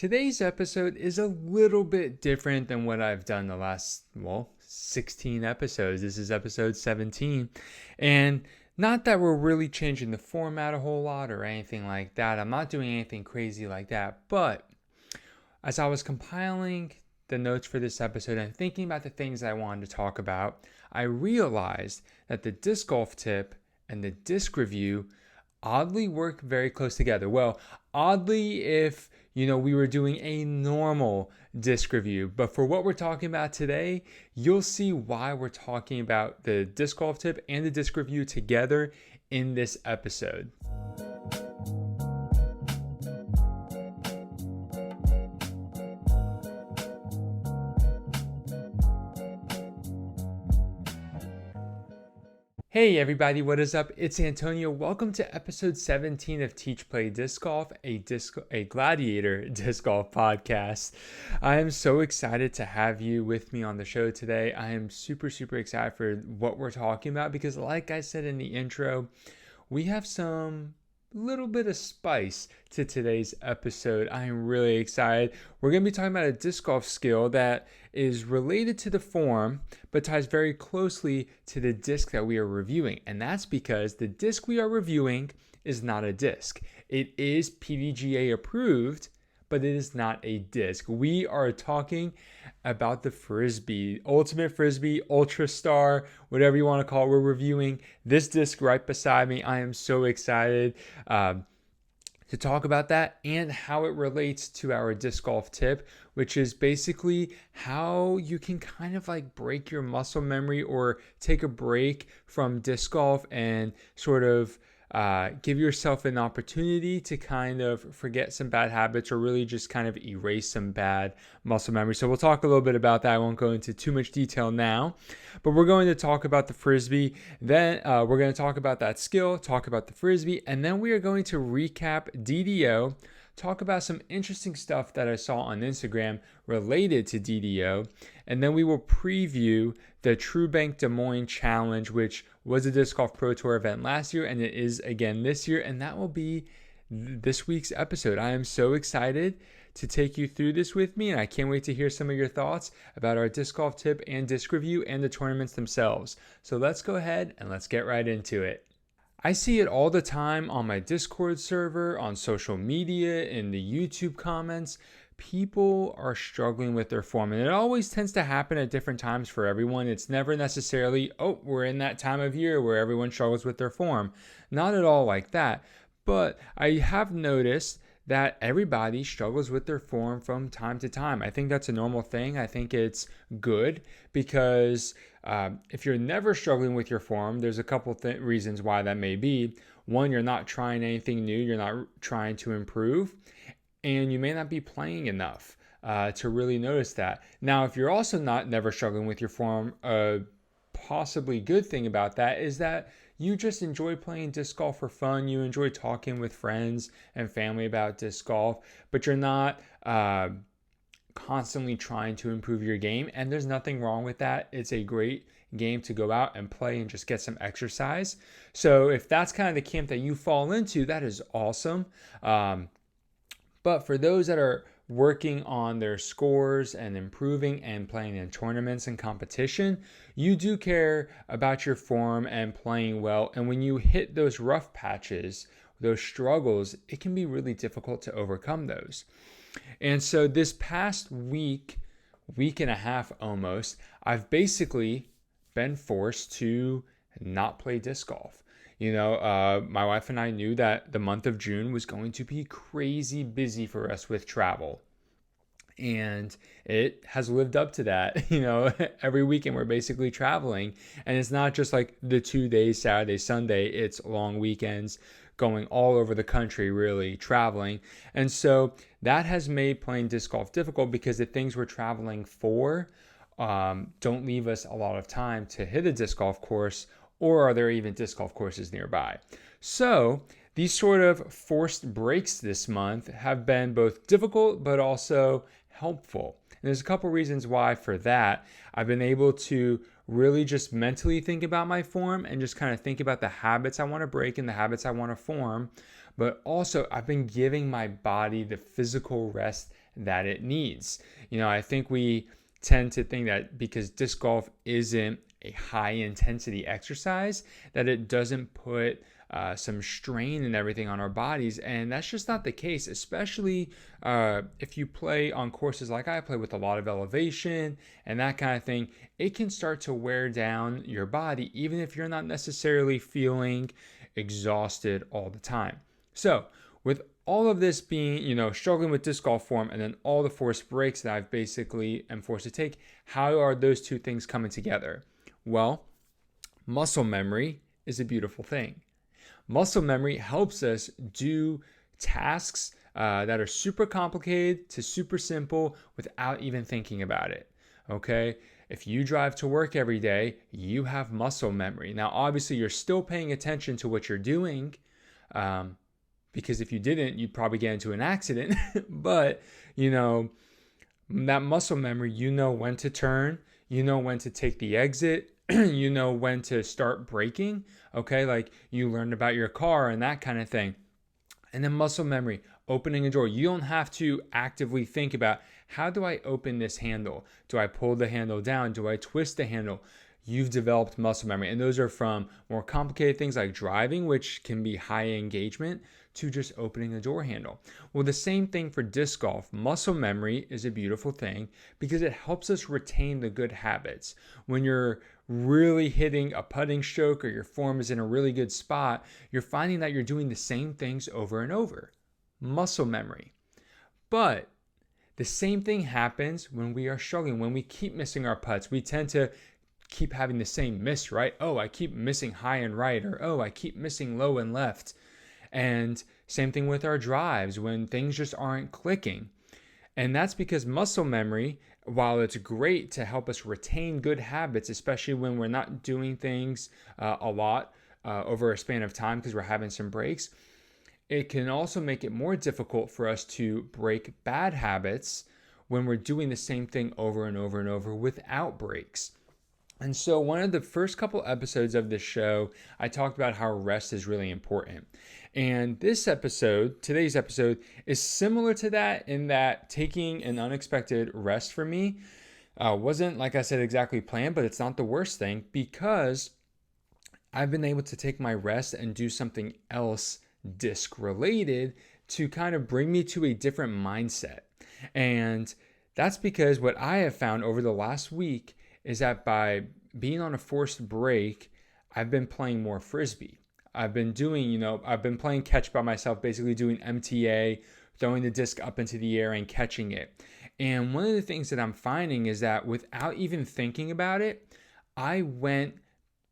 Today's episode is a little bit different than what I've done the last, 16 episodes. This is episode 17. And not that we're really changing the format a whole lot or anything like that. I'm not doing anything crazy like that. But as I was compiling the notes for this episode and thinking about the things I wanted to talk about, I realized that the disc golf tip and the disc review oddly work very close together. Well, oddly if we were doing a normal disc review, but for what we're talking about today, you'll see why we're talking about the disc golf tip and the disc review together in this episode. Hey everybody, what is up? It's Antonio. Welcome to episode 17 of Teach Play Disc Golf, a Gladiator disc golf podcast. I am so excited to have you with me on the show today. I am super excited for what we're talking about because, like I said in the intro, we have some little bit of spice to today's episode. I am really excited. We're going to be talking about a disc golf skill that is related to the form, but ties very closely to the disc that we are reviewing. And that's because the disc we are reviewing is not a disc. It is PDGA approved, but it is not a disc. We are talking about the Frisbee, Ultimate Frisbee, Ultrastar, whatever you want to call it. We're reviewing this disc right beside me. I am so excited to talk about that and how it relates to our disc golf tip, which is basically how you can kind of like break your muscle memory or take a break from disc golf and sort of give yourself an opportunity to kind of forget some bad habits or really just kind of erase some bad muscle memory. So we'll talk a little bit about that. I won't go into too much detail now, but we're going to talk about the Frisbee. Then we're going to talk about that skill, talk about the Frisbee, and then we are going to recap DDO, talk about some interesting stuff that I saw on Instagram related to DDO, and then we will preview the TruBank Des Moines Challenge, which was a Disc Golf Pro Tour event last year, and it is again this year, and that will be this week's episode. I am so excited to take you through this with me, and I can't wait to hear some of your thoughts about our disc golf tip and disc review and the tournaments themselves. So let's go ahead and let's get right into it. I see it all the time on my Discord server, on social media, in the YouTube comments. People are struggling with their form, and it always tends to happen at different times for everyone. It's never necessarily, we're in that time of year where everyone struggles with their form. Not at all like that, but I have noticed that everybody struggles with their form from time to time. I think that's a normal thing. I think it's good because if you're never struggling with your form, there's a couple reasons why that may be. One, you're not trying anything new. You're not trying to improve. And you may not be playing enough to really notice that. Now, if you're also never struggling with your form, a possibly good thing about that is that you just enjoy playing disc golf for fun. You enjoy talking with friends and family about disc golf, but you're not constantly trying to improve your game. And there's nothing wrong with that. It's a great game to go out and play and just get some exercise. So if that's kind of the camp that you fall into, that is awesome. But for those that are working on their scores and improving and playing in tournaments and competition, you do care about your form and playing well. And when you hit those rough patches, those struggles, it can be really difficult to overcome those. And so this past week and a half almost, I've basically been forced to not play disc golf. My wife and I knew that the month of June was going to be crazy busy for us with travel. And it has lived up to that. Every weekend we're basically traveling. And it's not just like the 2 days, Saturday, Sunday. It's long weekends going all over the country, really traveling. And so that has made playing disc golf difficult because the things we're traveling for don't leave us a lot of time to hit a disc golf course, or are there even disc golf courses nearby? So these sort of forced breaks this month have been both difficult but also helpful. And there's a couple reasons why for that. I've been able to really just mentally think about my form and just kind of think about the habits I want to break and the habits I want to form. But also I've been giving my body the physical rest that it needs. I think we tend to think that because disc golf isn't a high intensity exercise, that it doesn't put some strain and everything on our bodies. And that's just not the case, especially if you play on courses like I play with a lot of elevation and that kind of thing. It can start to wear down your body, even if you're not necessarily feeling exhausted all the time. So with all of this being, struggling with disc golf form and then all the forced breaks that I've basically am forced to take, how are those two things coming together? Well, muscle memory is a beautiful thing. Muscle memory helps us do tasks that are super complicated to super simple without even thinking about it. Okay? If you drive to work every day, you have muscle memory. Now, obviously, you're still paying attention to what you're doing, because if you didn't, you'd probably get into an accident. But, that muscle memory, when to turn, when to take the exit, when to start braking, okay? Like you learned about your car and that kind of thing. And then muscle memory, opening a door. You don't have to actively think about, how do I open this handle? Do I pull the handle down? Do I twist the handle? You've developed muscle memory. And those are from more complicated things like driving, which can be high engagement, to just opening a door handle. Well, the same thing for disc golf. Muscle memory is a beautiful thing because it helps us retain the good habits. When you're really hitting a putting stroke or your form is in a really good spot, you're finding that you're doing the same things over and over. Muscle memory. But the same thing happens when we are struggling, when we keep missing our putts. We tend to keep having the same miss, right? Oh, I keep missing high and right, or oh, I keep missing low and left. And same thing with our drives when things just aren't clicking. And that's because muscle memory, while it's great to help us retain good habits, especially when we're not doing things a lot over a span of time because we're having some breaks, it can also make it more difficult for us to break bad habits when we're doing the same thing over and over and over without breaks. And so one of the first couple episodes of this show, I talked about how rest is really important. And today's episode is similar to that in that taking an unexpected rest for me wasn't, like I said, exactly planned, but it's not the worst thing because I've been able to take my rest and do something else disc related to kind of bring me to a different mindset. And that's because what I have found over the last week is that by being on a forced break, I've been playing more Frisbee. I've been playing catch by myself, basically doing MTA, throwing the disc up into the air and catching it. And one of the things that I'm finding is that without even thinking about it, I went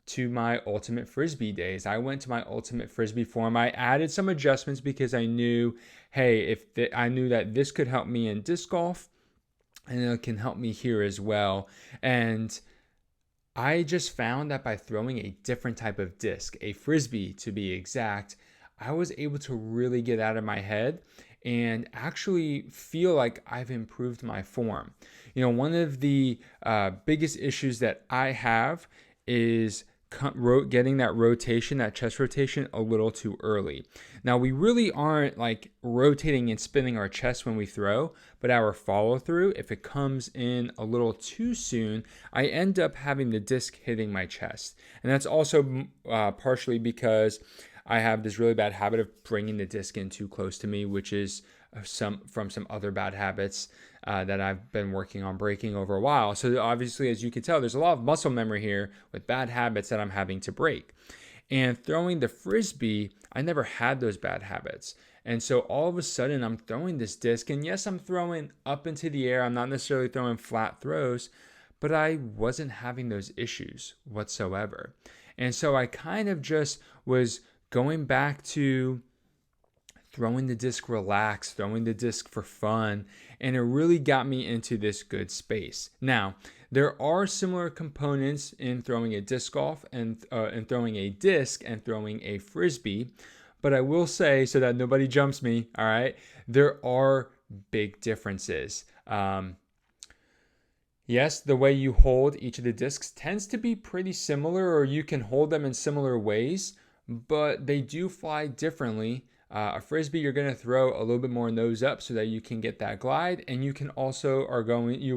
to my ultimate Frisbee days. I went to my ultimate Frisbee form. I added some adjustments because I knew, I knew that this could help me in disc golf and it can help me here as well. And I just found that by throwing a different type of disc, a Frisbee to be exact, I was able to really get out of my head and actually feel like I've improved my form. One of the biggest issues that I have is getting that chest rotation a little too early. Now, we really aren't like rotating and spinning our chest when we throw, but our follow through, if it comes in a little too soon, I end up having the disc hitting my chest. And that's also partially because I have this really bad habit of bringing the disc in too close to me, which is from some other bad habits that I've been working on breaking over a while. So obviously, as you can tell, there's a lot of muscle memory here with bad habits that I'm having to break. And throwing the Frisbee, I never had those bad habits. And so all of a sudden, I'm throwing this disc. And yes, I'm throwing up into the air. I'm not necessarily throwing flat throws, but I wasn't having those issues whatsoever. And so I kind of just was going back to throwing the disc relaxed, throwing the disc for fun, and it really got me into this good space. Now, there are similar components in throwing a disc golf and throwing a disc and throwing a Frisbee, but I will say, so that nobody jumps me, all right, there are big differences. Yes, the way you hold each of the discs tends to be pretty similar, or you can hold them in similar ways, but they do fly differently A frisbee, you're going to throw a little bit more nose up so that you can get that glide, and you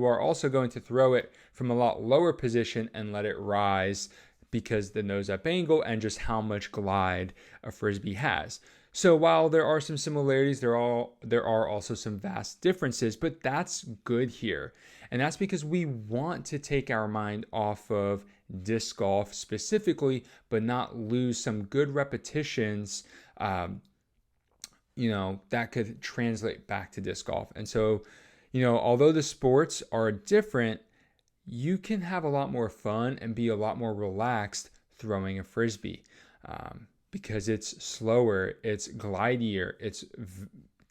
are also going to throw it from a lot lower position and let it rise because the nose up angle and just how much glide a frisbee has. So while there are some similarities, there are also some vast differences, but that's good here. And that's because we want to take our mind off of disc golf specifically, but not lose some good repetitions that could translate back to disc golf. And so, although the sports are different, you can have a lot more fun and be a lot more relaxed throwing a frisbee because it's slower, it's glidier, it's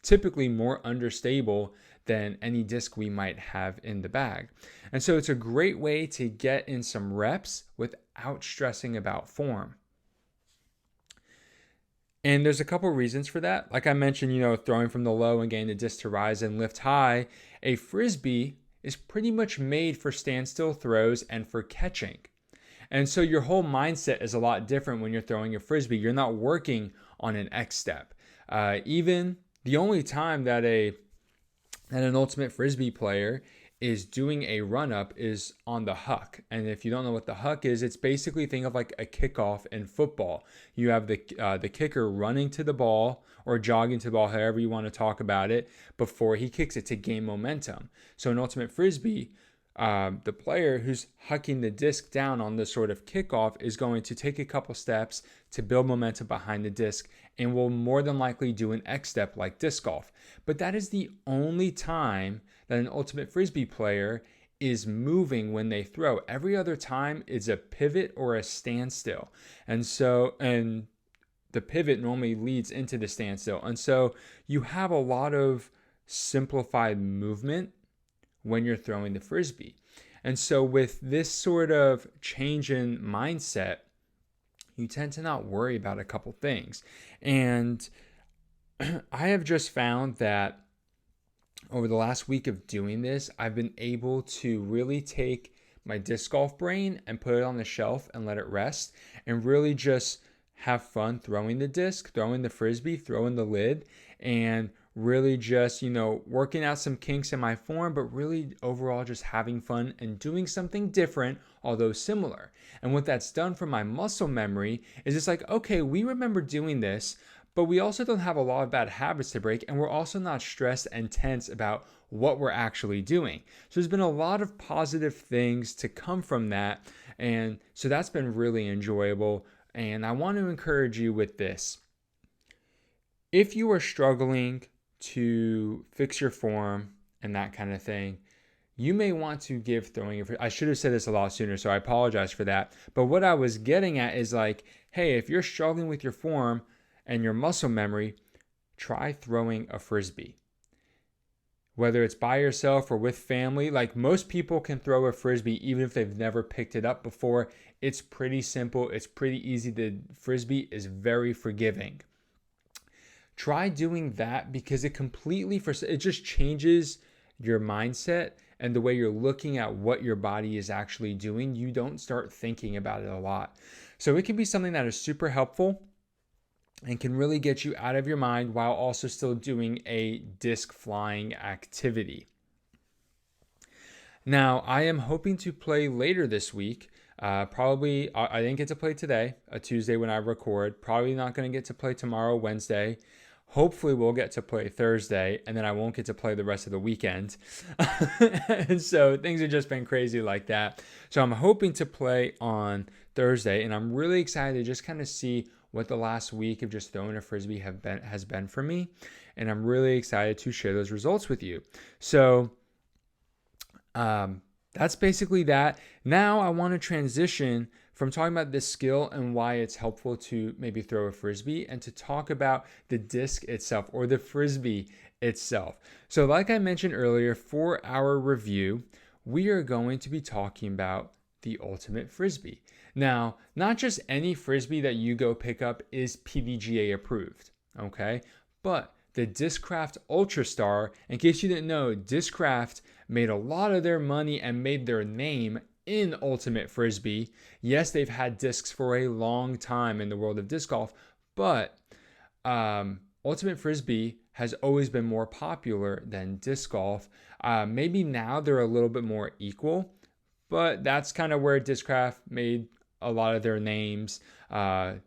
typically more understable than any disc we might have in the bag. And so it's a great way to get in some reps without stressing about form. And there's a couple reasons for that. Like I mentioned, throwing from the low and getting the disc to rise and lift high, a frisbee is pretty much made for standstill throws and for catching. And so your whole mindset is a lot different when you're throwing a frisbee. You're not working on an X step. Even the only time that an ultimate frisbee player is doing a run up is on the huck. And if you don't know what the huck is, it's basically think of like a kickoff in football. You have the kicker running to the ball or jogging to the ball, however you want to talk about it, before he kicks it to gain momentum. So in ultimate frisbee, the player who's hucking the disc down on this sort of kickoff is going to take a couple steps to build momentum behind the disc and will more than likely do an X step like disc golf. But that is the only time that an ultimate frisbee player is moving when they throw. Every other time is a pivot or a standstill. And the pivot normally leads into the standstill. And so you have a lot of simplified movement when you're throwing the frisbee. And so with this sort of change in mindset, you tend to not worry about a couple things. And I have just found that over the last week of doing this, I've been able to really take my disc golf brain and put it on the shelf and let it rest and really just have fun throwing the disc, throwing the frisbee, throwing the lid, and really just, working out some kinks in my form, but really overall just having fun and doing something different, although similar. And what that's done for my muscle memory is it's like, okay, we remember doing this, but we also don't have a lot of bad habits to break, and we're also not stressed and tense about what we're actually doing. So there's been a lot of positive things to come from that, and so that's been really enjoyable. And I want to encourage you with this. If you are struggling to fix your form and that kind of thing, you may want to give throwing I should have said this a lot sooner, so I apologize for that. But what I was getting at is like, hey, if you're struggling with your form and your muscle memory, try throwing a frisbee. Whether it's by yourself or with family, like most people can throw a frisbee even if they've never picked it up before. It's pretty simple. It's pretty easy. The frisbee is very forgiving. Try doing that because it just changes your mindset and the way you're looking at what your body is actually doing. You don't start thinking about it a lot. So it can be something that is super helpful and can really get you out of your mind while also still doing a disc flying activity. Now, I am hoping to play later this week. Probably, I didn't get to play today, a Tuesday when I record. Probably not going to get to play tomorrow, Wednesday. Hopefully we'll get to play Thursday, and then I won't get to play the rest of the weekend. And so things have just been crazy like that. So I'm hoping to play on Thursday, and I'm really excited to just kind of see what the last week of just throwing a frisbee has been for me. And I'm really excited to share those results with you. So that's basically that. Now I want to transition from talking about this skill and why it's helpful to maybe throw a frisbee and to talk about the disc itself or the frisbee itself. So like I mentioned earlier, for our review, we are going to be talking about the ultimate frisbee. Now, not just any frisbee that you go pick up is PDGA approved, okay? But the Discraft Ultrastar, in case you didn't know, Discraft made a lot of their money and made their name in ultimate frisbee. Yes, they've had discs for a long time in the world of disc golf, but Ultimate Frisbee has always been more popular than disc golf. Maybe now they're a little bit more equal, but that's kind of where Discraft made a lot of their names and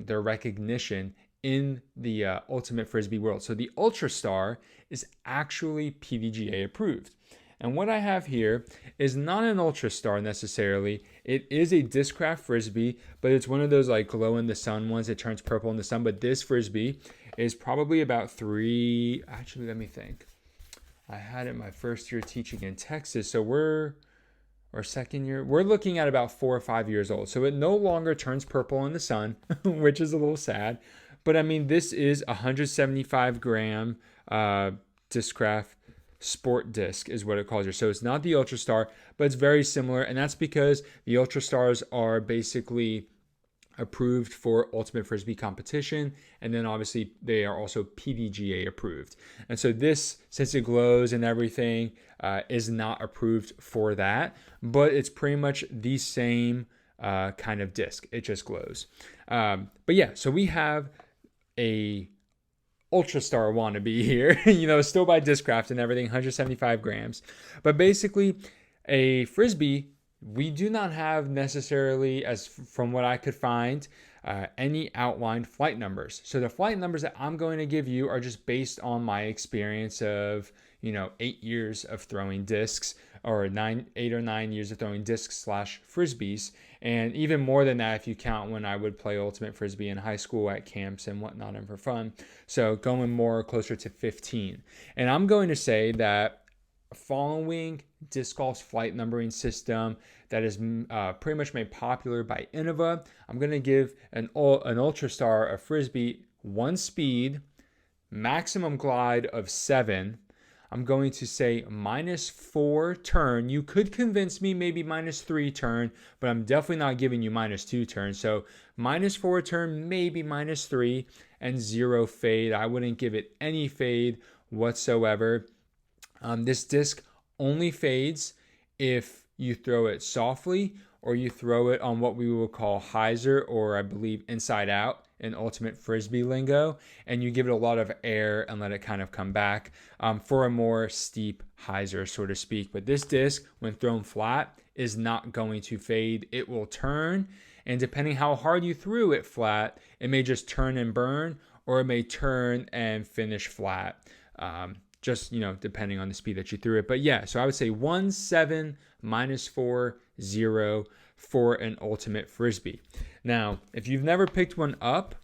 their recognition in the Ultimate Frisbee world. So the Ultrastar is actually PDGA approved. And what I have here is not an Ultrastar necessarily. It is a Discraft Frisbee, but it's one of those like glow in the sun ones that turns purple in the sun. But this Frisbee is probably about actually, let me think. I had it my first year teaching in Texas. So our second year, we're looking at about 4 or 5 years old. So it no longer turns purple in the sun, which is a little sad. But I mean, this is 175 gram Discraft Sport Disc is what it calls here. So it's not the Ultrastar, but it's very similar. And that's because the Ultrastars are basically approved for Ultimate Frisbee competition. And then obviously they are also PDGA approved. And so this, since it glows and everything, is not approved for that. But it's pretty much the same kind of disc. It just glows. But yeah, so we have a Ultrastar wannabe here, still by Discraft and everything, 175 grams. But basically, a Frisbee, we do not have necessarily, as from what I could find, any outlined flight numbers. So the flight numbers that I'm going to give you are just based on my experience of, 8 years of throwing discs, or 8 or 9 years of throwing discs / Frisbees. And even more than that if you count when I would play Ultimate Frisbee in high school at camps and whatnot and for fun. So going more closer to 15. And I'm going to say that following disc golf's flight numbering system that is pretty much made popular by Innova, I'm going to give an Ultrastar, a Frisbee, 1 speed, maximum glide of 7. I'm going to say -4 turn. You could convince me maybe -3 turn, but I'm definitely not giving you -2 turn. So -4 turn, maybe -3, and 0 fade. I wouldn't give it any fade whatsoever. This disc only fades if you throw it softly or you throw it on what we will call hyzer, or I believe inside out in Ultimate Frisbee lingo, and you give it a lot of air and let it kind of come back for a more steep hyzer, so to speak. But this disc, when thrown flat, is not going to fade. It will turn, and depending how hard you threw it flat, it may just turn and burn, or it may turn and finish flat. Just, depending on the speed that you threw it. But yeah, so I would say 1, 7, -4, 0 for an Ultimate Frisbee. Now, if you've never picked one up,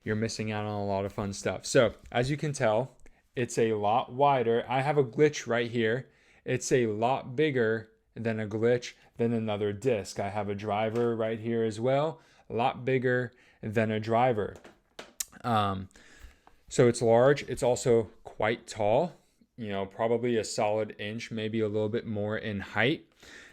you're missing out on a lot of fun stuff. So as you can tell, it's a lot wider. I have a glitch right here. It's a lot bigger than a glitch than another disc. I have a driver right here as well, a lot bigger than a driver. So it's large. It's also quite tall, probably a solid inch, maybe a little bit more in height.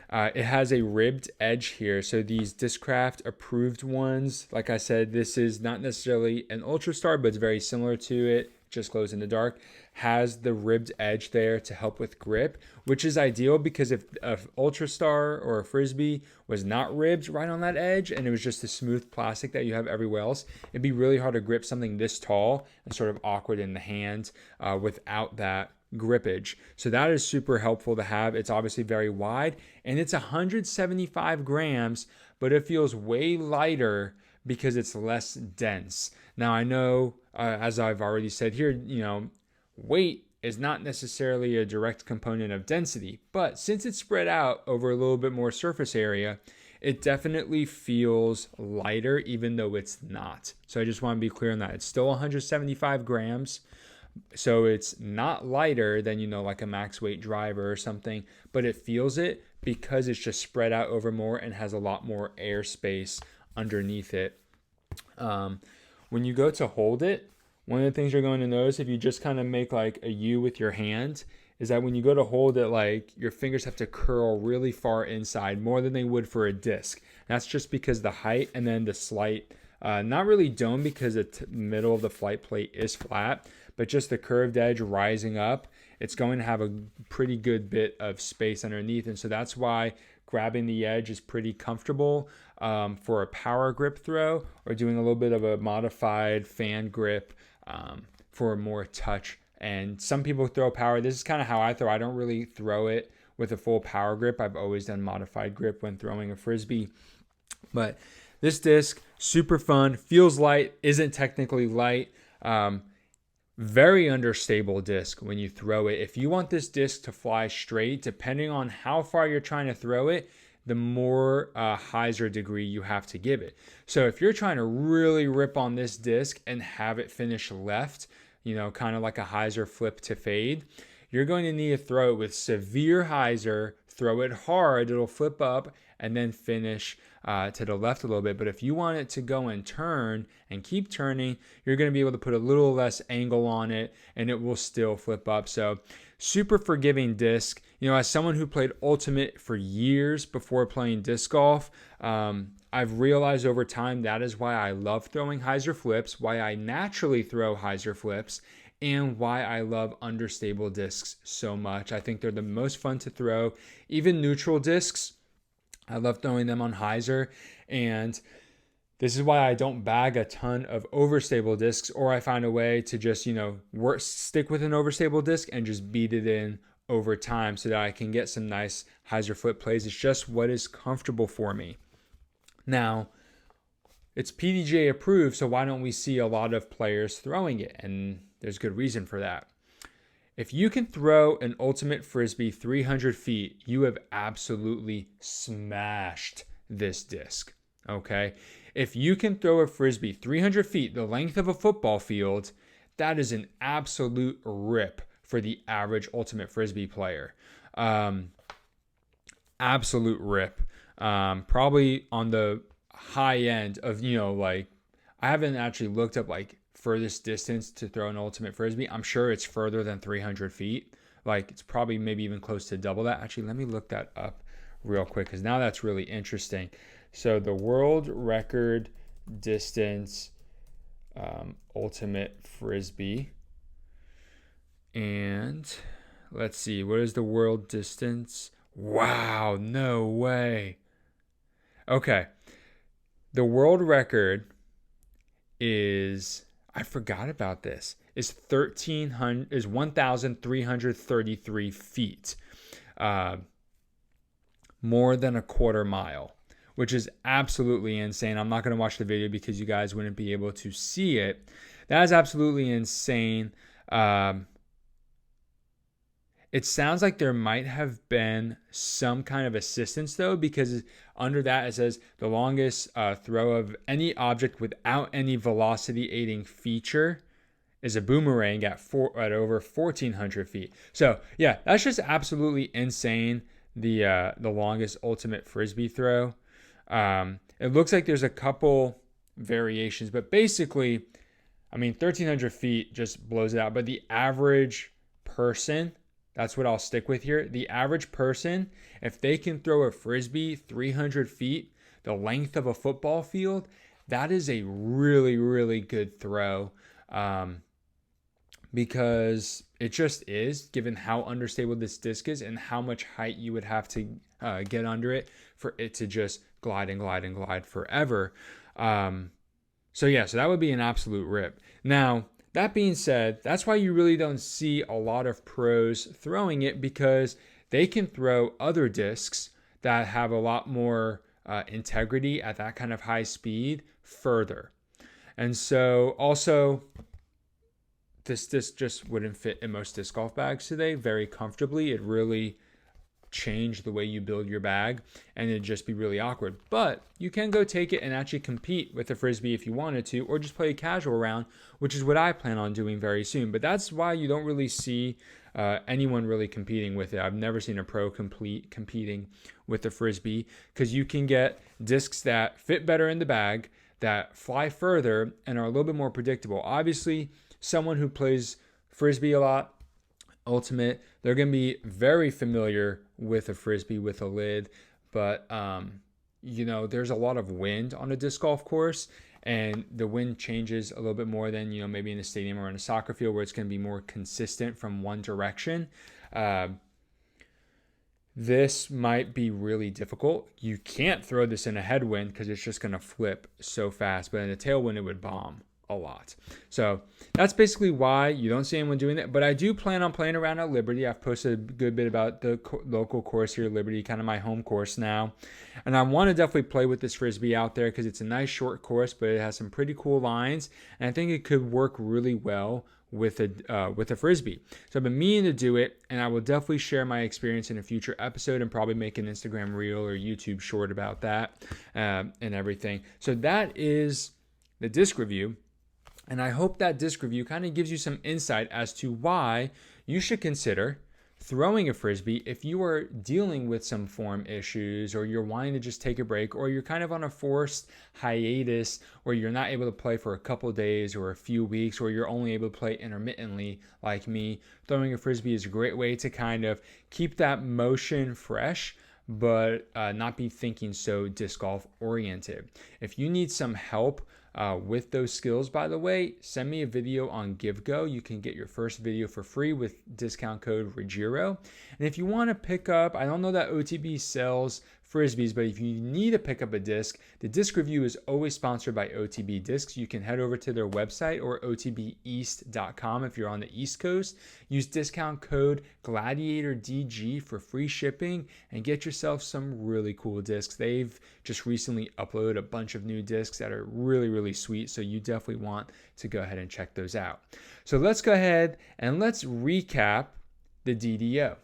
It has a ribbed edge here. So these Discraft approved ones, like I said, this is not necessarily an Ultrastar, but it's very similar to it. Just glows in the dark. Has the ribbed edge there to help with grip, which is ideal because if an Ultrastar or a Frisbee was not ribbed right on that edge and it was just the smooth plastic that you have everywhere else, it'd be really hard to grip something this tall and sort of awkward in the hand without that grippage. So that is super helpful to have. It's obviously very wide and it's 175 grams, but it feels way lighter because it's less dense. Now I know, as I've already said here, weight is not necessarily a direct component of density, but since it's spread out over a little bit more surface area, it definitely feels lighter even though it's not. So I just want to be clear on that. It's still 175 grams. So it's not lighter than, like a max weight driver or something, but it feels it because it's just spread out over more and has a lot more airspace underneath it. When you go to hold it, one of the things you're going to notice if you just kind of make like a U with your hand is that when you go to hold it, like your fingers have to curl really far inside, more than they would for a disc. That's just because the height and then the slight, not really dome because the middle of the flight plate is flat, but just the curved edge rising up, it's going to have a pretty good bit of space underneath. And so that's why grabbing the edge is pretty comfortable for a power grip throw or doing a little bit of a modified fan grip for more touch. And some people throw power. This is kind of how I throw. I don't really throw it with a full power grip. I've always done modified grip when throwing a Frisbee. But this disc, super fun, feels light, isn't technically light. Very understable disc when you throw it. If you want this disc to fly straight, depending on how far you're trying to throw it, the more hyzer degree you have to give it. So if you're trying to really rip on this disc and have it finish left, kind of like a hyzer flip to fade, you're going to need to throw it with severe hyzer, throw it hard, it'll flip up, and then finish to the left a little bit. But if you want it to go and turn and keep turning, you're going to be able to put a little less angle on it, and it will still flip up. So super forgiving disc. As someone who played Ultimate for years before playing disc golf, I've realized over time that is why I love throwing hyzer flips, why I naturally throw hyzer flips, and why I love understable discs so much. I think they're the most fun to throw. Even neutral discs, I love throwing them on hyzer, and this is why I don't bag a ton of overstable discs, or I find a way to just, stick with an overstable disc and just beat it in over time so that I can get some nice hyzer flip plays. It's just what is comfortable for me. Now, it's PDGA approved, so why don't we see a lot of players throwing it? And there's good reason for that. If you can throw an Ultimate Frisbee 300 feet, you have absolutely smashed this disc, okay? If you can throw a Frisbee 300 feet, the length of a football field, that is an absolute rip for the average Ultimate Frisbee player. Absolute rip. Probably on the high end of, I haven't actually looked up furthest distance to throw an Ultimate Frisbee. I'm sure it's further than 300 feet. It's probably maybe even close to double that. Actually, let me look that up real quick because now that's really interesting. So the world record distance Ultimate Frisbee. And let's see, what is the world distance? Wow, no way. Okay. The world record is, I forgot about this, is 1,333 feet. More than a quarter mile, which is absolutely insane. I'm not going to watch the video because you guys wouldn't be able to see it. That is absolutely insane. It sounds like there might have been some kind of assistance though, because under that it says the longest throw of any object without any velocity aiding feature is a boomerang at over 1,400 feet. So yeah, that's just absolutely insane. The longest Ultimate Frisbee throw. It looks like there's a couple variations, but basically, 1,300 feet just blows it out. But the average person, that's what I'll stick with here. The average person, if they can throw a Frisbee 300 feet, the length of a football field, that is a really, really good throw. Because it just is, given how understable this disc is and how much height you would have to get under it for it to just glide and glide and glide forever. So that would be an absolute rip. Now, that being said, that's why you really don't see a lot of pros throwing it, because they can throw other discs that have a lot more integrity at that kind of high speed further. And so also, this disc just wouldn't fit in most disc golf bags today very comfortably. It really changed the way you build your bag, and it'd just be really awkward. But you can go take it and actually compete with the Frisbee if you wanted to, or just play a casual round, which is what I plan on doing very soon. But that's why you don't really see anyone really competing with it. I've never seen a pro competing with the Frisbee, because you can get discs that fit better in the bag, that fly further, and are a little bit more predictable. Obviously, someone who plays Frisbee a lot, Ultimate, they're going to be very familiar with a Frisbee with a lid, but there's a lot of wind on a disc golf course, and the wind changes a little bit more than maybe in a stadium or in a soccer field, where it's going to be more consistent from one direction. This might be really difficult. You can't throw this in a headwind because it's just going to flip so fast, but in a tailwind it would bomb a lot. So that's basically why you don't see anyone doing that. But I do plan on playing around at Liberty. I've posted a good bit about the local course here at Liberty, kind of my home course now. And I want to definitely play with this Frisbee out there because it's a nice short course, but it has some pretty cool lines. And I think it could work really well with a Frisbee. So I've been meaning to do it, and I will definitely share my experience in a future episode and probably make an Instagram reel or YouTube short about that and everything. So that is the disc review. And I hope that disc review kind of gives you some insight as to why you should consider throwing a Frisbee if you are dealing with some form issues, or you're wanting to just take a break, or you're kind of on a forced hiatus where you're not able to play for a couple days or a few weeks, or you're only able to play intermittently like me. Throwing a Frisbee is a great way to kind of keep that motion fresh, but not be thinking so disc golf oriented. If you need some help with those skills, by the way, send me a video on GiveGo. You can get your first video for free with discount code REGIRO. And if you want to pick up, I don't know that OTB sells Frisbees, but if you need to pick up a disc, the disc review is always sponsored by OTB Discs. You can head over to their website or otbeast.com if you're on the East Coast. Use discount code GLADIATORDG for free shipping and get yourself some really cool discs. They've just recently uploaded a bunch of new discs that are really, really sweet, so you definitely want to go ahead and check those out. So let's go ahead and let's recap the DDO.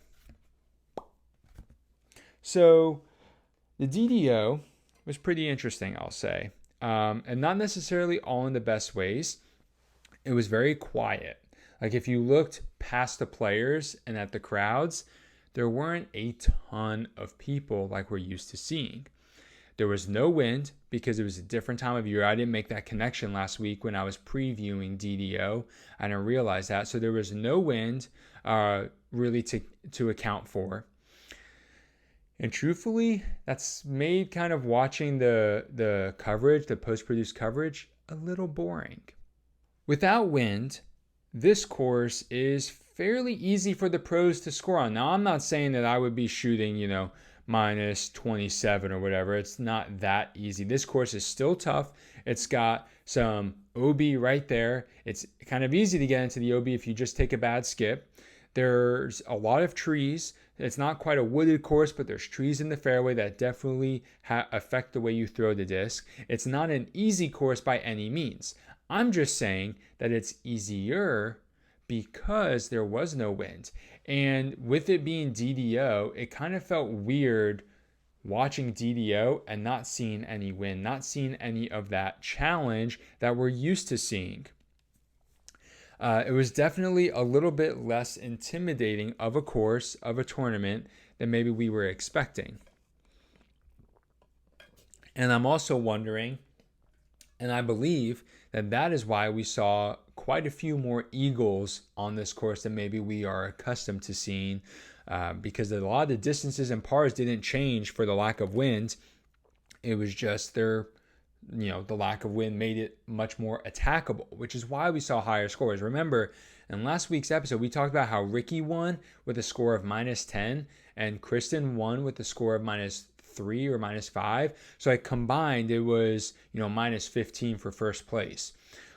So the DDO was pretty interesting, I'll say, and not necessarily all in the best ways. It was very quiet. Like if you looked past the players and at the crowds, there weren't a ton of people like we're used to seeing. There was no wind because it was a different time of year. I didn't make that connection last week when I was previewing DDO. I didn't realize that. So there was no wind really to account for. And truthfully, that's made kind of watching the coverage, the post-produced coverage, a little boring. Without wind, this course is fairly easy for the pros to score on. Now, I'm not saying that I would be shooting, minus 27 or whatever. It's not that easy. This course is still tough. It's got some OB right there. It's kind of easy to get into the OB if you just take a bad skip. There's a lot of trees. It's not quite a wooded course, but there's trees in the fairway that definitely affect the way you throw the disc. It's not an easy course by any means. I'm just saying that it's easier because there was no wind. And with it being DDO, it kind of felt weird watching DDO and not seeing any wind, not seeing any of that challenge that we're used to seeing. It was definitely a little bit less intimidating of a course, of a tournament, than maybe we were expecting. And I'm also wondering, and I believe that is why we saw quite a few more eagles on this course than maybe we are accustomed to seeing, because a lot of the distances and pars didn't change for the lack of wind. It was just the lack of wind made it much more attackable, which is why we saw higher scores. Remember, in last week's episode, we talked about how Ricky won with a score of minus 10 and Kristen won with a score of minus 3 or minus 5. So combined, it was, minus 15 for first place.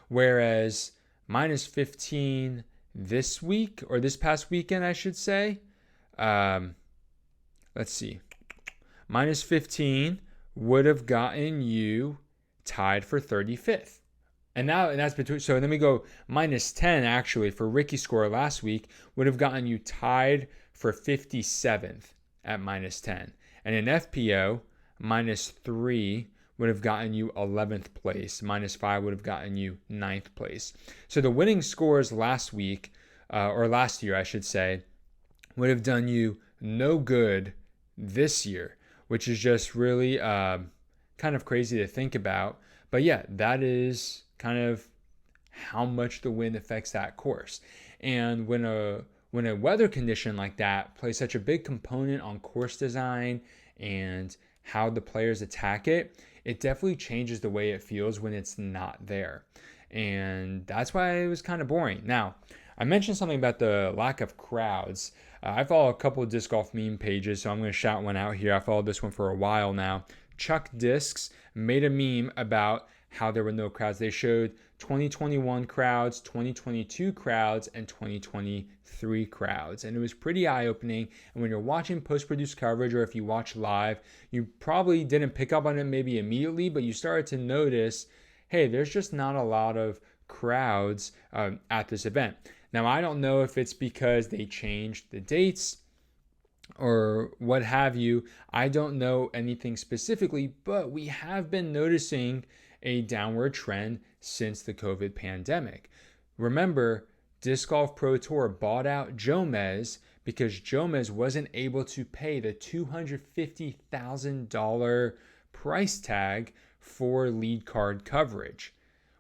Whereas minus 15 this week, or this past weekend, I should say, let's see, minus 15 would have gotten you tied for 35th. And that's between, so then we go minus 10 actually for Ricky's score last week would have gotten you tied for 57th at minus 10. And in FPO, minus 3 would have gotten you 11th place. Minus 5 would have gotten you 9th place. So the winning scores last week, or last year I should say, would have done you no good this year, which is just really kind of crazy to think about. But yeah, that is kind of how much the wind affects that course. And when a weather condition like that plays such a big component on course design and how the players attack it, it definitely changes the way it feels when it's not there. And that's why it was kind of boring. Now, I mentioned something about the lack of crowds. I follow a couple of disc golf meme pages, so I'm going to shout one out here. I followed this one for a while now. Chuck Discs made a meme about how there were no crowds. They showed 2021 crowds, 2022 crowds, and 2023 crowds. And it was pretty eye-opening. And when you're watching post-produced coverage, or if you watch live, you probably didn't pick up on it maybe immediately, but you started to notice, hey, there's just not a lot of crowds at this event. Now, I don't know if it's because they changed the dates or what have you. I don't know anything specifically, but we have been noticing a downward trend since the COVID pandemic. Remember, Disc Golf Pro Tour bought out Moines because Moines wasn't able to pay the $250,000 price tag for lead card coverage.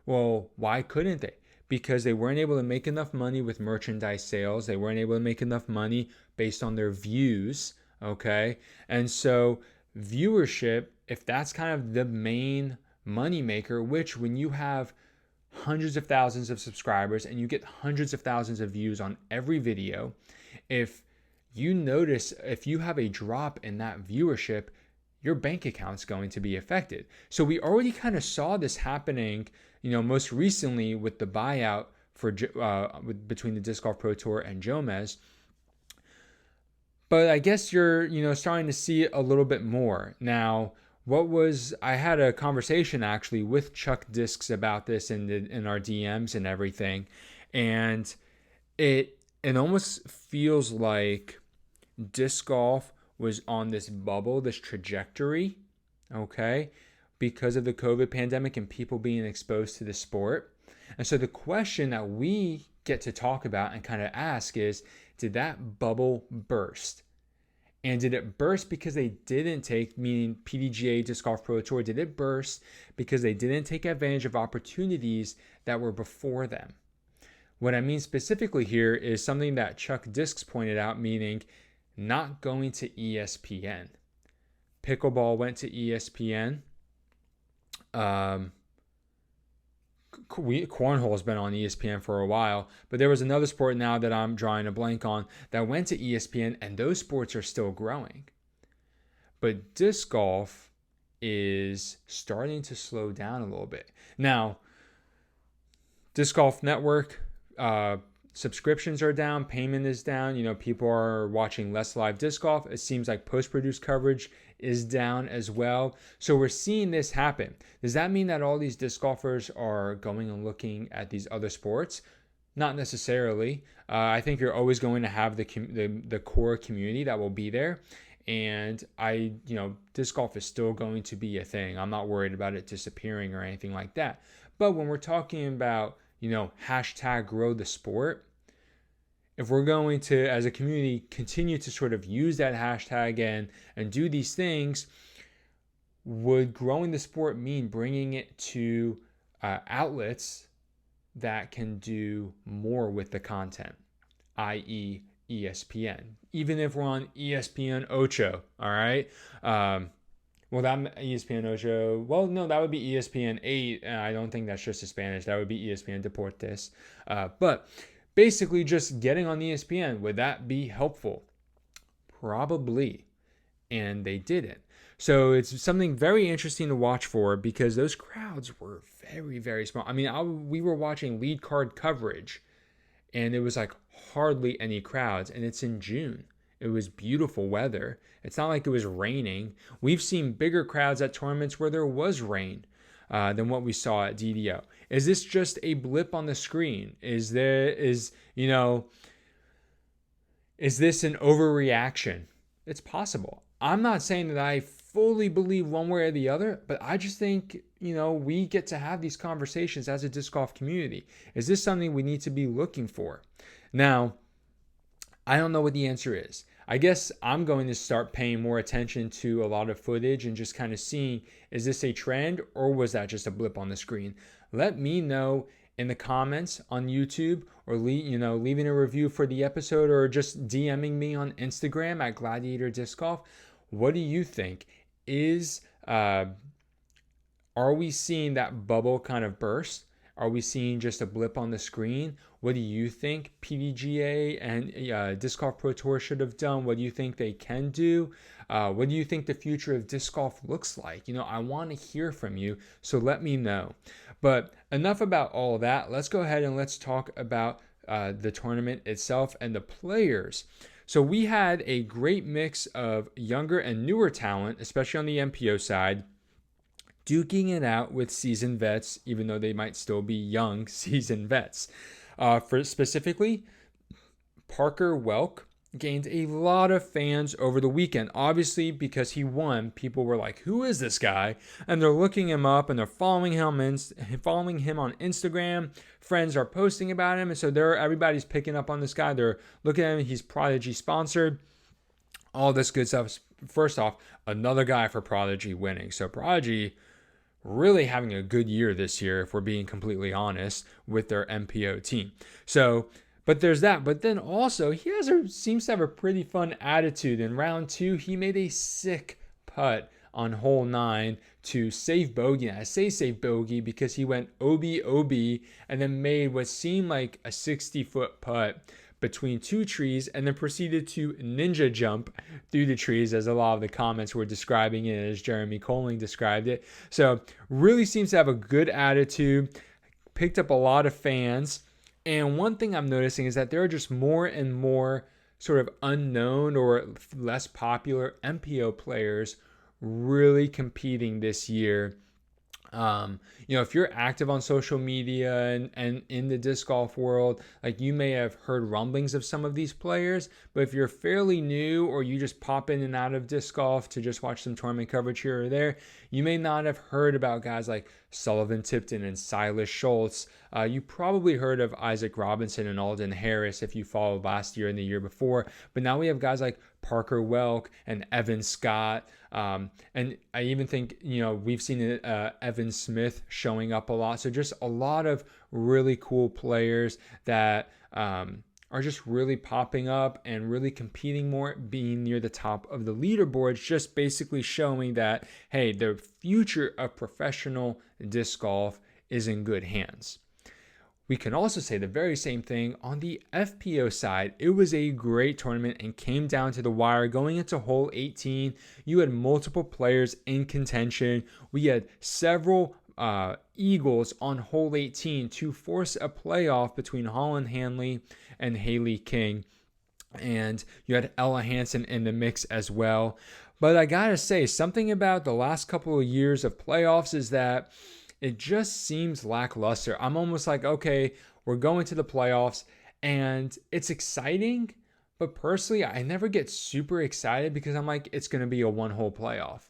Well, why couldn't they? Because they weren't able to make enough money with merchandise sales. They weren't able to make enough money based on their views, okay? And so viewership, if that's kind of the main moneymaker, which when you have hundreds of thousands of subscribers and you get hundreds of thousands of views on every video, if you notice, if you have a drop in that viewership, your bank account's going to be affected. So we already kind of saw this happening, most recently with the buyout for between the Disc Golf Pro Tour and Moines. But I guess you're, starting to see it a little bit more. Now, I had a conversation actually with Chuck Discs about this in our DMs and everything. And it almost feels like disc golf was on this bubble, this trajectory, okay, because of the COVID pandemic and people being exposed to the sport. And so the question that we get to talk about and kind of ask is, did that bubble burst? And did it burst because they didn't take, meaning PDGA, Disc Golf Pro Tour, did it burst because they didn't take advantage of opportunities that were before them? What I mean specifically here is something that Chuck Discs pointed out, meaning not going to ESPN. Pickleball went to ESPN. Cornhole has been on ESPN for a while, but there was another sport now that I'm drawing a blank on that went to ESPN, and those sports are still growing. But disc golf is starting to slow down a little bit. Now, Disc Golf Network subscriptions are down, payment is down, people are watching less live disc golf. It seems like post-produced coverage is down as well. So we're seeing this happen. Does that mean that all these disc golfers are going and looking at these other sports? Not necessarily. I think you're always going to have the core community that will be there. And disc golf is still going to be a thing. I'm not worried about it disappearing or anything like that. But when we're talking about, hashtag grow the sport, if we're going to, as a community, continue to sort of use that hashtag and do these things, would growing the sport mean bringing it to outlets that can do more with the content, i.e. ESPN? Even if we're on ESPN Ocho, all right? Well, that ESPN Ocho, well, no, that would be ESPN 8. I don't think that's just in Spanish. That would be ESPN Deportes. But basically just getting on ESPN, would that be helpful? Probably. And they didn't. So it's something very interesting to watch for because those crowds were very, very small. I mean, we were watching lead card coverage and it was like hardly any crowds, and it's in June. It was beautiful weather. It's not like it was raining. We've seen bigger crowds at tournaments where there was rain than what we saw at DDO. Is this just a blip on the screen? Is this an overreaction? It's possible. I'm not saying that I fully believe one way or the other, but I just think, we get to have these conversations as a disc golf community. Is this something we need to be looking for? Now, I don't know what the answer is. I guess I'm going to start paying more attention to a lot of footage and just kind of seeing, is this a trend or was that just a blip on the screen? Let me know in the comments on YouTube or leaving a review for the episode or just DMing me on Instagram at Gladiator Disc Golf. What do you think? Are we seeing that bubble kind of burst? Are we seeing just a blip on the screen? What do you think PDGA and Disc Golf Pro Tour should have done? What do you think they can do? What do you think the future of disc golf looks like? I want to hear from you, so let me know. But enough about all that. Let's go ahead and let's talk about the tournament itself and the players. So we had a great mix of younger and newer talent, especially on the MPO side, duking it out with seasoned vets, even though they might still be young seasoned vets. For specifically, Parker Welk gained a lot of fans over the weekend. Obviously, because he won, people were like, who is this guy? And they're looking him up and they're following him on Instagram. Friends are posting about him. And so everybody's picking up on this guy. They're looking at him. He's Prodigy sponsored. All this good stuff. First off, another guy for Prodigy winning. So Prodigy really having a good year this year, if we're being completely honest, with their MPO team. So, but there's that. But then also, he seems to have a pretty fun attitude. In round 2, he made a sick putt on hole 9 to save bogey. And I say save bogey because he went OB and then made what seemed like a 60-foot putt between 2 trees and then proceeded to ninja jump through the trees, as a lot of the comments were describing it, as Jeremy Coling described it. So really seems to have a good attitude, picked up a lot of fans. And one thing I'm noticing is that there are just more and more sort of unknown or less popular MPO players really competing this year. If you're active on social media and in the disc golf world, like, you may have heard rumblings of some of these players, but if you're fairly new or you just pop in and out of disc golf to just watch some tournament coverage here or there, you may not have heard about guys like Sullivan Tipton and Silas Schultz. You probably heard of Isaac Robinson and Alden Harris if you followed last year and the year before, but now we have guys like Parker Welk and Evan Scott. And I even think, we've seen Evan Smith showing up a lot. So just a lot of really cool players that are just really popping up and really competing more, being near the top of the leaderboards, just basically showing that, hey, the future of professional disc golf is in good hands. We can also say the very same thing on the FPO side. It was a great tournament and came down to the wire. Going into hole 18, you had multiple players in contention. We had several eagles on hole 18 to force a playoff between Holland Hanley and Haley King. And you had Ella Hansen in the mix as well. But I gotta say, something about the last couple of years of playoffs is that it just seems lackluster. I'm almost like, okay, we're going to the playoffs and it's exciting, but personally, I never get super excited because I'm like, it's going to be a one-hole playoff.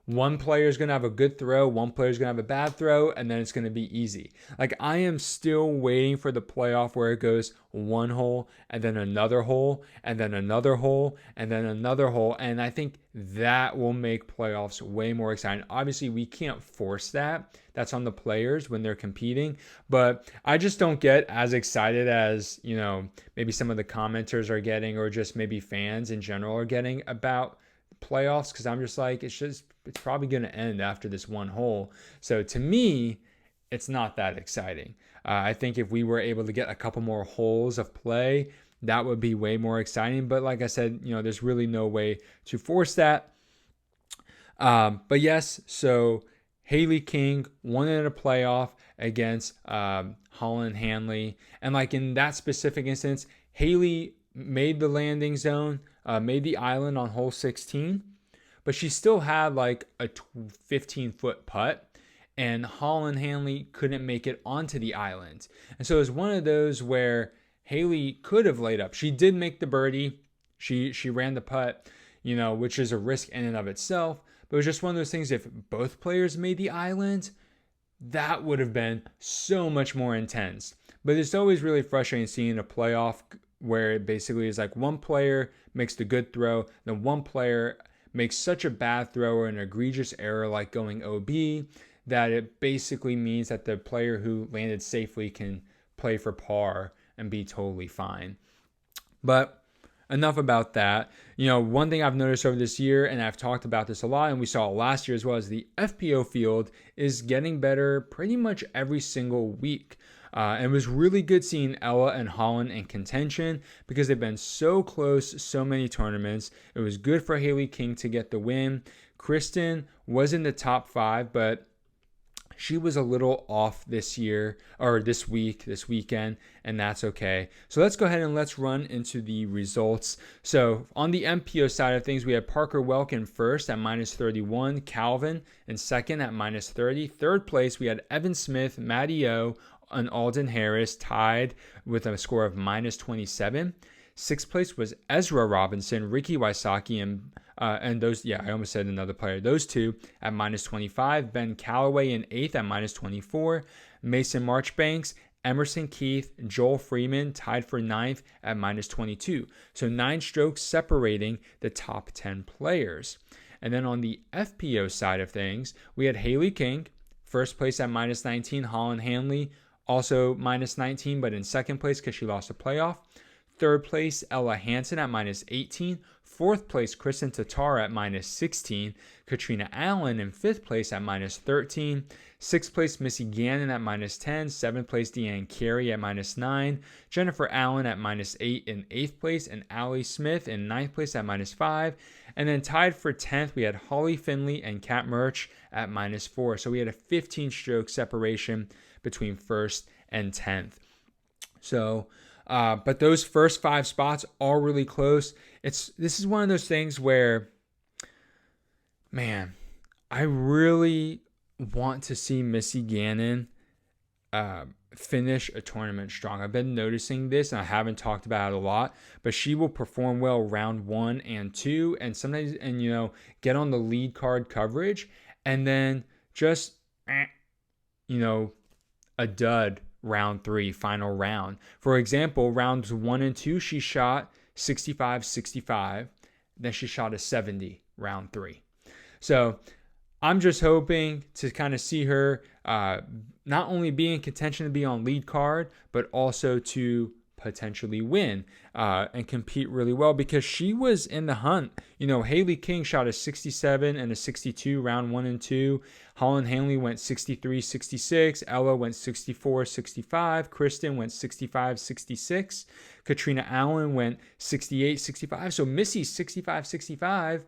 One player is going to have a good throw, one player is going to have a bad throw, and then it's going to be easy. Like, I am still waiting for the playoff where it goes one hole, and then another hole, and then another hole, and then another hole. And I think that will make playoffs way more exciting. Obviously, we can't force that. That's on the players when they're competing. But I just don't get as excited as, maybe some of the commenters are getting, or just maybe fans in general are getting about playoffs, because I'm just like, it's probably going to end after this one hole. So to me, it's not that exciting. I think if we were able to get a couple more holes of play, that would be way more exciting. But like I said, there's really no way to force that. But yes, so Haley King won in a playoff against Holland Hanley. And like in that specific instance, Haley made the landing zone, made the island on hole 16, but she still had like a 15-foot putt, and Holland Hanley couldn't make it onto the island. And so it was one of those where Haley could have laid up. She did make the birdie. She ran the putt, which is a risk in and of itself. But it was just one of those things, if both players made the island, that would have been so much more intense. But it's always really frustrating seeing a playoff where it basically is like one player makes the good throw, then one player makes such a bad throw or an egregious error like going OB that it basically means that the player who landed safely can play for par and be totally fine. But enough about that. One thing I've noticed over this year, and I've talked about this a lot, and we saw it last year as well, is the FPO field is getting better pretty much every single week. And it was really good seeing Ella and Holland in contention because they've been so close so many tournaments. It was good for Haley King to get the win. Kristen was in the top 5, but she was a little off this weekend, and that's okay. So let's go ahead and let's run into the results. So on the MPO side of things, we have Parker Welk in first at minus 31, Calvin in second at minus 30. Third place, we had Evan Smith, Matty O, and Alden Harris tied with a score of minus 27. Sixth place was Ezra Robinson, Ricky Wysocki, and those, I almost said another player. Those two at minus 25. Ben Calloway in 8th at minus 24. Mason Marchbanks, Emerson Keith, Joel Freeman tied for 9th at minus 22. So 9 strokes separating the top 10 players. And then on the FPO side of things, we had Haley King, first place at minus 19. Holland Hanley, also minus 19, but in second place because she lost a playoff. Third place, Ella Hansen at minus 18. Fourth place, Kristen Tatar at minus 16. Katrina Allen in fifth place at minus 13. Sixth place, Missy Gannon at minus 10. Seventh place, Deanne Carey at minus 9. Jennifer Allen at minus 8 in eighth place. And Allie Smith in ninth place at minus 5. And then tied for 10th, we had Holly Finley and Kat Murch at minus 4. So we had a 15-stroke separation between first and 10th. So but those first 5 spots are really close. This is one of those things where, man, I really want to see Missy Gannon finish a tournament strong. I've been noticing this, and I haven't talked about it a lot, but she will perform well round 1 and 2, and sometimes, get on the lead card coverage, and then just, a dud round 3, final round. For example, rounds 1 and 2, she shot 65-65. Then she shot a 70 round 3. So I'm just hoping to kind of see her not only be in contention to be on lead card, but also to potentially win and compete really well, because she was in the hunt. Haley King shot a 67 and a 62 round 1 and 2. Holland Hanley went 63-66. Ella went 64-65. Kristen went 65-66. Katrina Allen went 68-65. So Missy 65-65.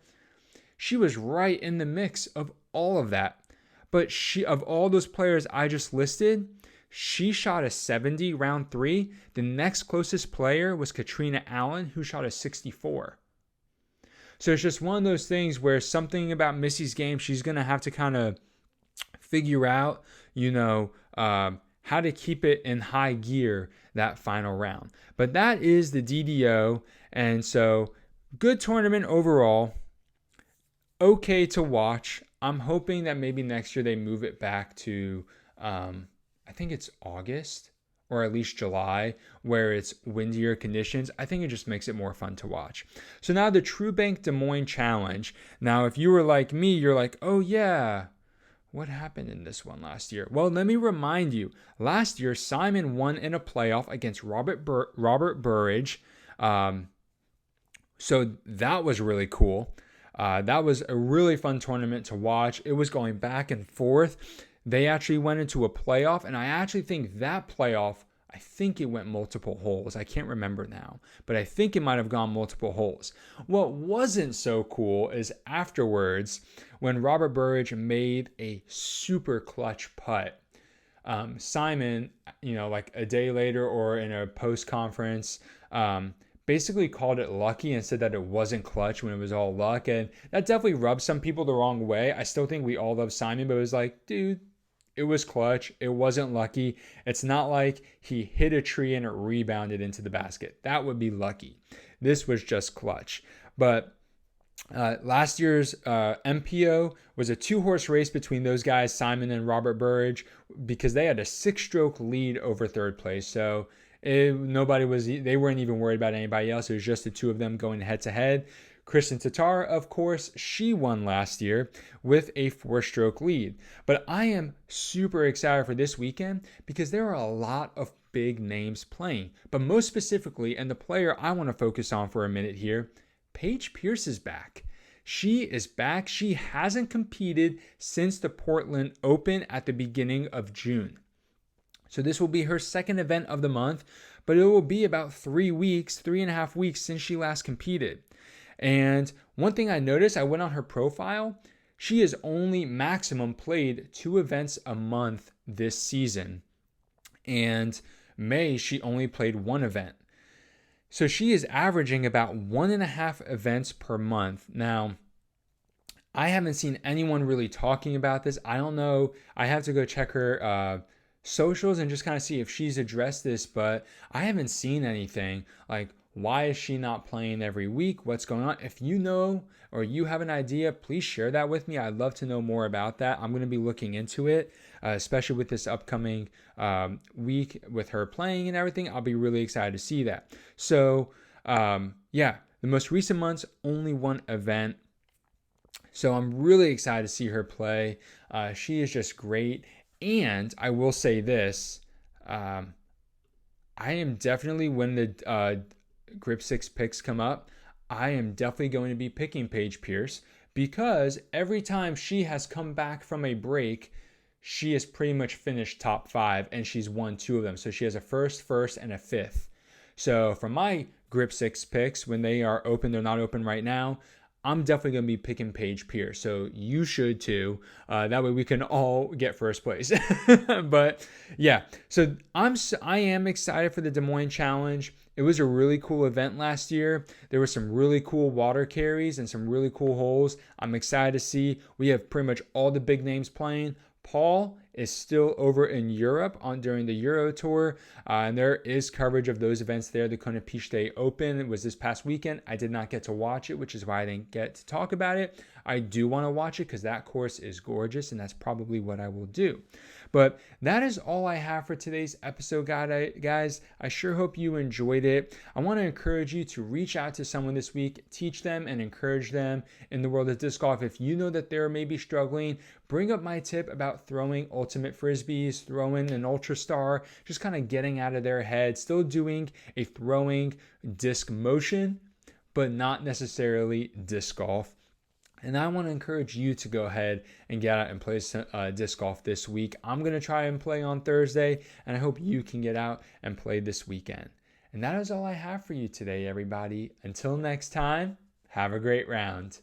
She was right in the mix of all of that. But of all those players I just listed, she shot a 70 round 3. The next closest player was Katrina Allen, who shot a 64. So it's just one of those things where something about Missy's game, she's going to have to kind of figure out, how to keep it in high gear that final round. But that is the DDO. And so good tournament overall. Okay to watch. I'm hoping that maybe next year they move it back to, I think it's August or at least July, where it's windier conditions. I think it just makes it more fun to watch. So now the TruBank Des Moines Challenge. Now, if you were like me, you're like, oh yeah, what happened in this one last year? Well, let me remind you. Last year, Simon won in a playoff against Robert Burridge. So that was really cool. That was a really fun tournament to watch. It was going back and forth. They actually went into a playoff, and I actually think that playoff, I think it went multiple holes. I can't remember now, but I think it might have gone multiple holes. What wasn't so cool is afterwards, when Robert Burridge made a super clutch putt, Simon, like a day later or in a post-conference, basically called it lucky and said that it wasn't clutch when it was all luck. And that definitely rubbed some people the wrong way. I still think we all love Simon, but it was like, dude, it was clutch. It wasn't lucky. It's not like he hit a tree and it rebounded into the basket. That would be lucky. This was just clutch. But last year's MPO was a 2-horse race between those guys, Simon and Robert Burridge, because they had a 6-stroke lead over third place. So they weren't even worried about anybody else. It was just the two of them going head to head. Kristen Tatar, of course, she won last year with a 4-stroke lead. But I am super excited for this weekend because there are a lot of big names playing. But most specifically, and the player I want to focus on for a minute here, Paige Pierce is back. She is back. She hasn't competed since the Portland Open at the beginning of June. So this will be her second event of the month, but it will be about 3.5 weeks since she last competed. And one thing I noticed, I went on her profile, she has only maximum played 2 events a month this season. And May, she only played 1 event. So she is averaging about 1.5 events per month. Now, I haven't seen anyone really talking about this. I don't know. I have to go check her socials and just kind of see if she's addressed this, but I haven't seen anything like, why is she not playing every week? What's going on? If you know or you have an idea, please share that with me. I'd love to know more about that. I'm going to be looking into it, especially with this upcoming week with her playing and everything. I'll be really excited to see that. So, the most recent months, only 1 event. So I'm really excited to see her play. She is just great. And I will say this, I am definitely, when the Grip 6 picks come up, I am definitely going to be picking Paige Pierce, because every time she has come back from a break, she has pretty much finished top 5 and she's won 2 of them. So she has a first, and a 5th. So for my Grip 6 picks, when they are open, they're not open right now, I'm definitely going to be picking Paige Pierce. So you should too. That way we can all get first place. But yeah, so I am excited for the Des Moines Challenge. It was a really cool event last year. There were some really cool water carries and some really cool holes. I'm excited to see. We have pretty much all the big names playing. Paul is still over in Europe during the Euro Tour, and there is coverage of those events there. The Konopiste Open was this past weekend. I did not get to watch it, which is why I didn't get to talk about it. I do want to watch it because that course is gorgeous, and that's probably what I will do. But that is all I have for today's episode, guys. I sure hope you enjoyed it. I want to encourage you to reach out to someone this week, teach them and encourage them in the world of disc golf. If you know that they're maybe struggling, bring up my tip about throwing ultimate frisbees, throwing an Ultrastar, just kind of getting out of their head, still doing a throwing disc motion, but not necessarily disc golf. And I want to encourage you to go ahead and get out and play disc golf this week. I'm going to try and play on Thursday, and I hope you can get out and play this weekend. And that is all I have for you today, everybody. Until next time, have a great round.